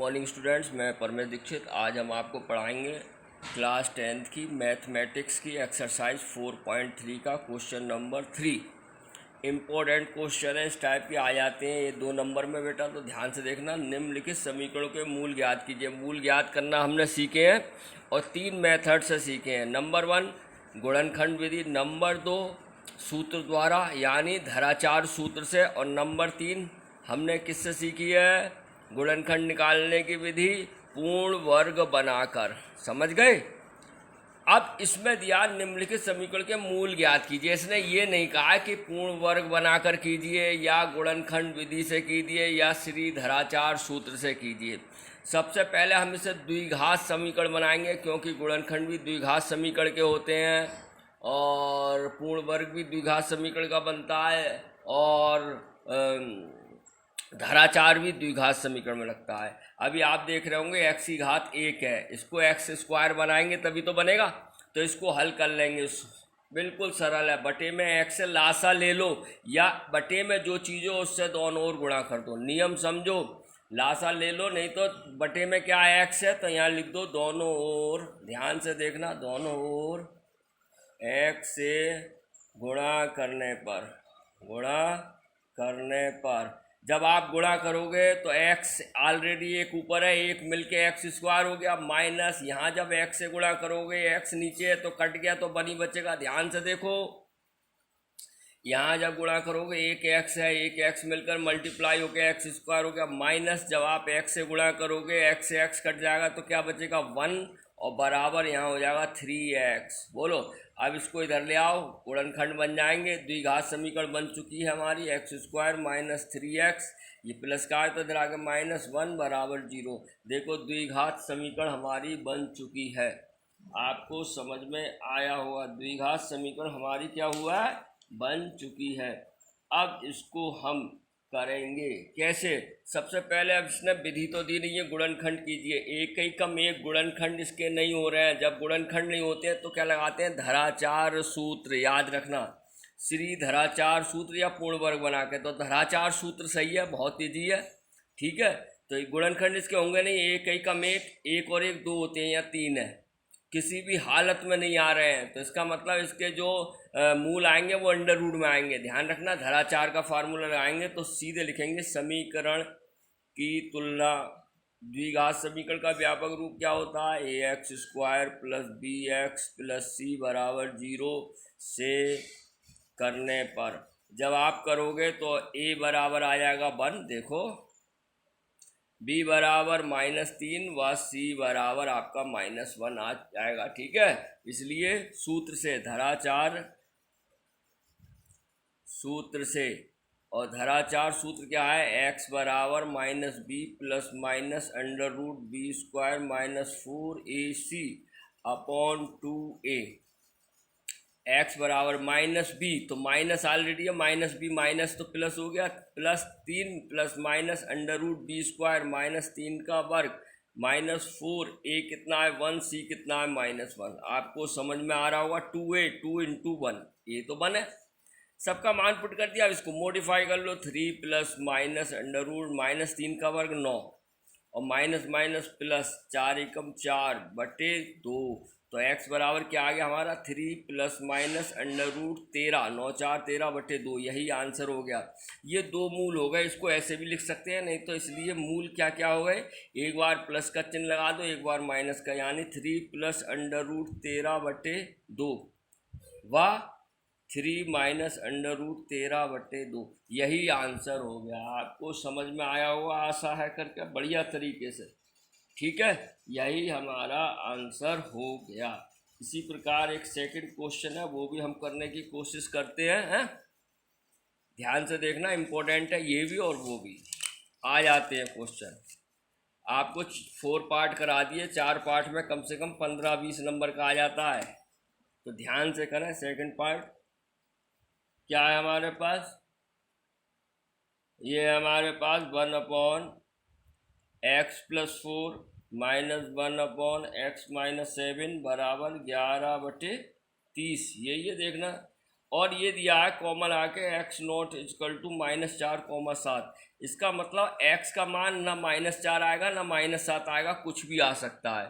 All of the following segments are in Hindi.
मॉर्निंग स्टूडेंट्स, मैं परमेश दीक्षित। आज हम आपको पढ़ाएंगे क्लास 10th की मैथमेटिक्स की एक्सरसाइज 4.3 का क्वेश्चन नंबर 3। इम्पोर्टेंट क्वेश्चन है, इस टाइप के आ जाते हैं ये 2 नंबर में बेटा, तो ध्यान से देखना। निम्नलिखित समीकरणों के मूल ज्ञात कीजिए। मूल ज्ञात करना हमने सीखे हैं और 3 मेथड से सीखे हैं। नंबर 1 गुणनखंड विधि, नंबर 2 सूत्र द्वारा यानी धराचार सूत्र से, और नंबर 3 हमने किससे सीखी है? गुणनखंड निकालने की विधि पूर्ण वर्ग बनाकर। समझ गए? अब इसमें दिया निम्नलिखित समीकरण के मूल ज्ञात कीजिए। इसने ये नहीं कहा कि पूर्ण वर्ग बनाकर कीजिए या गुणनखंड विधि से कीजिए या श्री धराचार सूत्र से कीजिए। सबसे पहले हम इसे द्विघात समीकरण बनाएंगे, क्योंकि गुणनखंड भी द्विघात समीकरण के होते हैं और पूर्ण वर्ग भी द्विघात समीकरण का बनता है और धराचार भी द्विघात समीकरण में लगता है। अभी आप देख रहे होंगे x की घात 1 है, इसको x स्क्वायर बनाएंगे तभी तो बनेगा, तो इसको हल कर लेंगे। बिल्कुल सरल है। बटे में x से लासा ले लो या बटे में जो चीज़ हो उससे दोनों ओर गुणा कर दो। नियम समझो, लासा ले लो, नहीं तो बटे में क्या है x है तो यहाँ लिख दो दोनों ओर। ध्यान से देखना, दोनों ओर x से गुणा करने पर जब आप गुणा करोगे तो x ऑलरेडी एक ऊपर है, एक मिलके x स्क्वायर हो गया, माइनस यहाँ जब x से गुणा करोगे x नीचे है तो कट गया तो बनी बचेगा। ध्यान से देखो, यहाँ जब गुणा करोगे एक x है, एक x मिलकर मल्टीप्लाई हो गया x स्क्वायर हो गया, माइनस जब आप x से गुणा करोगे x से x कट जाएगा तो क्या बचेगा 1 और बराबर यहाँ हो जाएगा 3x। बोलो, अब इसको इधर ले आओ, गुणनखंड बन जाएंगे। द्विघात समीकरण बन चुकी है हमारी, x स्क्वायर माइनस 3x, ये प्लस का है तो इधर आगे -1 बराबर 0। देखो द्विघात समीकरण हमारी बन चुकी है। आपको समझ में आया होगा, द्विघात समीकरण हमारी क्या हुआ है? बन चुकी है। अब इसको हम करेंगे कैसे? सबसे पहले अब इसने विधि तो दी नहीं है, गुणनखंड कीजिए। एक ही कम एक गुणनखंड इसके नहीं हो रहे हैं। जब गुणनखंड नहीं होते हैं तो क्या लगाते हैं? धराचार सूत्र। याद रखना, श्री धराचार सूत्र या पूर्ण वर्ग बना के। तो धराचार सूत्र सही है, बहुत ईजी है। ठीक है, तो गुणनखंड इसके होंगे नहीं, एक ही कम एक और एक 2 होते हैं या 3 है, किसी भी हालत में नहीं आ रहे हैं। तो इसका मतलब इसके जो मूल आएंगे वो अंडर रूट में आएंगे। ध्यान रखना, धराचार का फार्मूला लगाएंगे तो सीधे लिखेंगे समीकरण की तुलना। द्विघात समीकरण का व्यापक रूप क्या होता है? ax square plus bx plus c बराबर 0 से करने पर जब आप करोगे तो a बराबर आ जाएगा 1, देखो b बराबर -3 व c बराबर आपका -1 आ जाएगा। ठीक है, इसलिए सूत्र से, धराचार सूत्र से, और धराचार सूत्र क्या है? x बराबर -b plus minus under root b square -4ac upon 2a। x बराबर -b, तो माइनस ऑलरेडी है, -b माइनस तो प्लस हो गया, +3 plus minus under root b square -3 का वर्ग -4, a कितना है 1, c कितना है -1। आपको समझ में आ रहा होगा। 2a 2 × 1, ये तो 1 है। सबका मान पुट कर दिया। अब इसको मॉडिफाई कर लो, 3 प्लस माइनस अंडर रूट -3 का वर्ग 9 और माइनस माइनस प्लस 4 एकम 4 बटे 2। तो x बराबर क्या आ गया हमारा? 3 प्लस माइनस अंडर रूट 13, 9 4 13 बटे 2, यही आंसर हो गया। ये 2 मूल हो गए, इसको ऐसे भी लिख सकते हैं, नहीं तो इसलिए मूल क्या क्या हो गए? एक बार प्लस का चिन्ह लगा दो, एक बार माइनस का, यानी 3 प्लस अंडर रूट 13 बटे 2 व 3 माइनस अंडर रूट 13 बटे 2, यही आंसर हो गया। आपको समझ में आया होगा, आशा है करके, बढ़िया तरीके से। ठीक है, यही हमारा आंसर हो गया। इसी प्रकार एक सेकंड क्वेश्चन है, वो भी हम करने की कोशिश करते हैं। ध्यान से देखना, इम्पोर्टेंट है ये भी और वो भी। आ जाते हैं क्वेश्चन। आपको 4 पार्ट करा दिए, 4 पार्ट में कम से कम 15-20 नंबर का आ जाता है, तो ध्यान से करें। सेकंड पार्ट क्या है हमारे पास? ये हमारे पास 1/x + 4 -1/x - 7 बराबर 11/30, ये देखना। और ये दिया है कॉमन आके x नॉट इजकल टू -4,7। इसका मतलब x का मान ना -4 आएगा ना -7 आएगा, कुछ भी आ सकता है।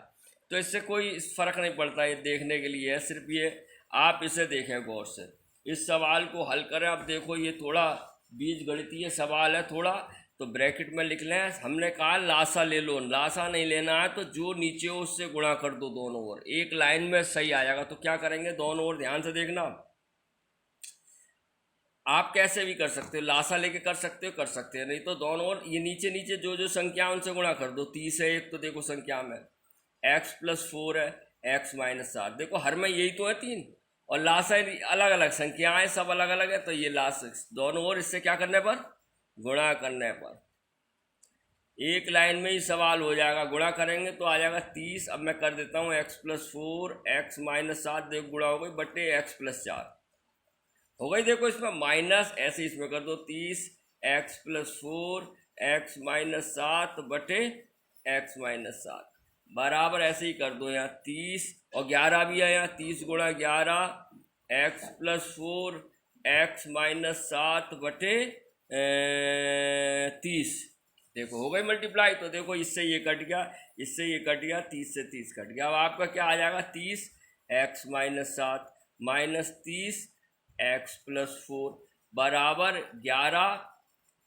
तो इससे कोई फ़र्क नहीं पड़ता, ये देखने के लिए है सिर्फ ये। आप इसे देखें गौर से, इस सवाल को हल करें। अब देखो ये थोड़ा बीजगणितीय सवाल है थोड़ा, तो ब्रैकेट में लिख लें। हमने कहा लासा ले लो, लासा नहीं लेना है तो जो नीचे हो उससे गुणा कर दो दोनों ओर, एक लाइन में सही आ जाएगा। तो क्या करेंगे, दोनों ओर ध्यान से देखना। आप कैसे भी कर सकते हो, लासा लेके कर सकते हो, नहीं तो दोनों ओर ये नीचे नीचे जो जो संख्या है उनसे गुणा कर दो। 30 है एक, तो देखो संख्या में x + 4 है, x - 7, देखो हर में यही तो है 3, और लासा अलग अलग संख्याएं सब अलग अलग है, तो ये लास दोनों ओर इससे क्या करने पर, गुणा करने पर एक लाइन में ही सवाल हो जाएगा। गुणा करेंगे तो आ जाएगा 30। अब मैं कर देता हूँ x + 4 x - 7, देखो गुणा हो गई बट्टे x + 4 हो गई। देखो इसमें माइनस, ऐसे इसमें कर दो 30 x + 4 x - 7 बटे x - 7 बराबर, ऐसे ही कर दो यहाँ 30 और 11 भी है यहाँ, 30 × 11 x + 4 x - 7 बटे 30। देखो हो गई मल्टीप्लाई। तो देखो इससे ये कट गया, इससे ये कट गया, 30 से 30 कट गया। अब आपका क्या आ जाएगा, 30 x - 7 -30 x + 4 बराबर 11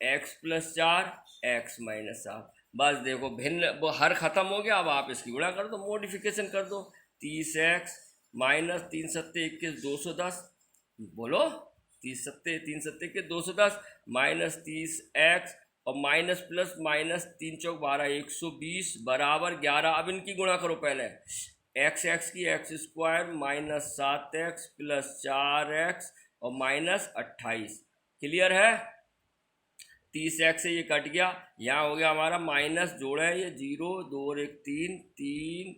x + 4 x - 7। बस देखो भिन्न वो हर ख़त्म हो गया। अब आप इसकी गुणा कर दो, मॉडिफिकेशन कर दो। 30x - 3 7 21 210, बोलो 30 7 3 7 21 210 -30x और माइनस प्लस माइनस 3 चौक 12 120 बराबर 11। अब इनकी गुणा करो पहले, x की x² -7x + 4x और -28। क्लियर है। 30x से ये कट गया, यहाँ हो गया हमारा माइनस, जोड़े ये 0 2 और 1 3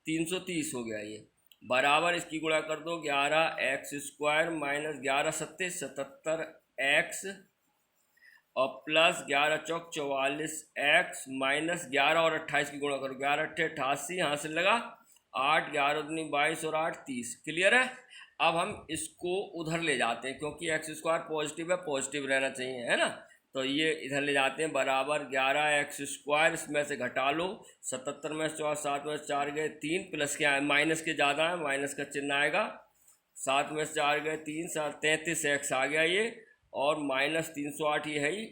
330 हो गया ये बराबर। इसकी गुणा कर दो 11x² -11 7 77x और प्लस 11 चौक 44x -11 और 28 की गुणा करो 11 8 88, यहाँ से लगा 8 11 दूनी 22 और 8 30। क्लियर है। अब हम इसको उधर ले जाते हैं क्योंकि x² पॉजिटिव है, पॉजिटिव रहना चाहिए, है ना। तो ये इधर ले जाते हैं बराबर 11x², इसमें से घटा लो 77 में से 7 में से 4 गए 3, प्लस क्या है माइनस के ज़्यादा है, माइनस का चिन्ह आएगा। 7 में से 4 गए 3 7 33x आ गया ये, और -308 ये है ही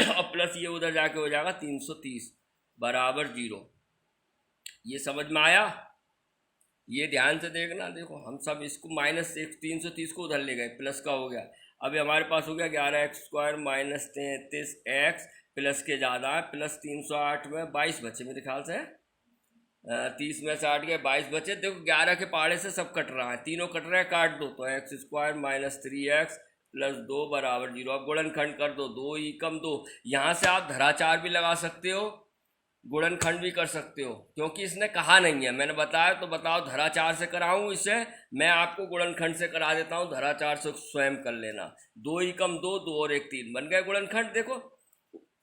और प्लस ये उधर जाके हो जाएगा 330 बराबर 0। ये समझ में आया। ये ध्यान से देखना, देखो हम सब इसको -330 को उधर ले गए, प्लस का हो गया। अभी हमारे पास हो गया 11x² -33x, प्लस के ज़्यादा है, प्लस 308 में 22 बचे मेरे ख्याल से, 30 में से 8 गए 22 बचे। देखो 11 के पहाड़े से सब कट रहा है, तीनों कट रहे हैं, काट दो तो x² -3x + 2 बराबर 0। अब गुणनखंड कर दो, 2 ही कम 2, यहाँ से आप धराचार भी लगा सकते हो, गुणनखंड भी कर सकते हो, क्योंकि इसने कहा नहीं है, मैंने बताया तो बताओ धराचार से कराऊं इसे, मैं आपको गुणनखंड से करा देता हूं, धराचार से स्वयं कर लेना। 2 ही कम 2 2 और 1 3 बन गए गुणनखंड। देखो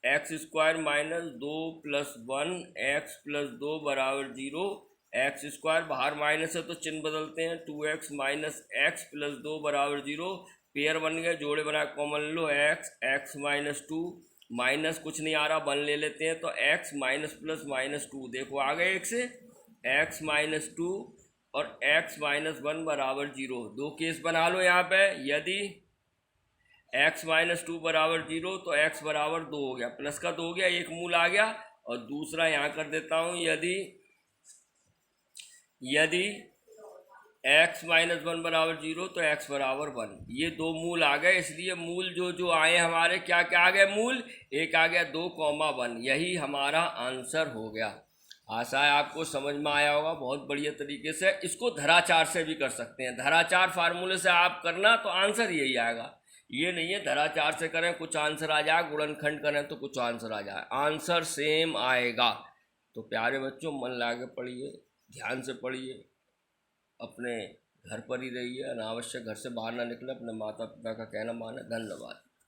x² -2 + 1 x + 2 बराबर 0। x² बाहर माइनस है तो चिन्ह बदलते हैं, 2x - x + 2 बराबर 0। पेयर बन गए, जोड़े बना कॉमन लो, x -2 माइनस कुछ नहीं आ रहा, 1 ले लेते हैं तो x - +-2 देखो आ गए 1 से, x - 2 और x - 1 बराबर 0। दो केस बना लो यहाँ पे, यदि x - 2 बराबर 0 तो x बराबर 2 हो गया, प्लस का 2 हो गया, एक मूल आ गया। और दूसरा यहाँ कर देता हूँ, यदि x - 1 बराबर 0 तो x बराबर 1, ये दो मूल आ गए। इसलिए मूल जो आए हमारे क्या क्या आ गए, मूल एक आ गया 2, 1, यही हमारा आंसर हो गया। आशा है आपको समझ में आया होगा बहुत बढ़िया तरीके से। इसको धराचार से भी कर सकते हैं, धराचार फार्मूले से आप करना तो आंसर यही आएगा। ये नहीं है धराचार से करें कुछ आंसर आ जाए, गुणनखंड करें तो कुछ आंसर आ जाए, आंसर सेम आएगा। तो प्यारे बच्चों मन लगा के पढ़िए, ध्यान से पढ़िए, अपने घर पर ही रहिए, अनावश्यक घर से बाहर ना निकले, अपने माता पिता का कहना माने। धन्यवाद।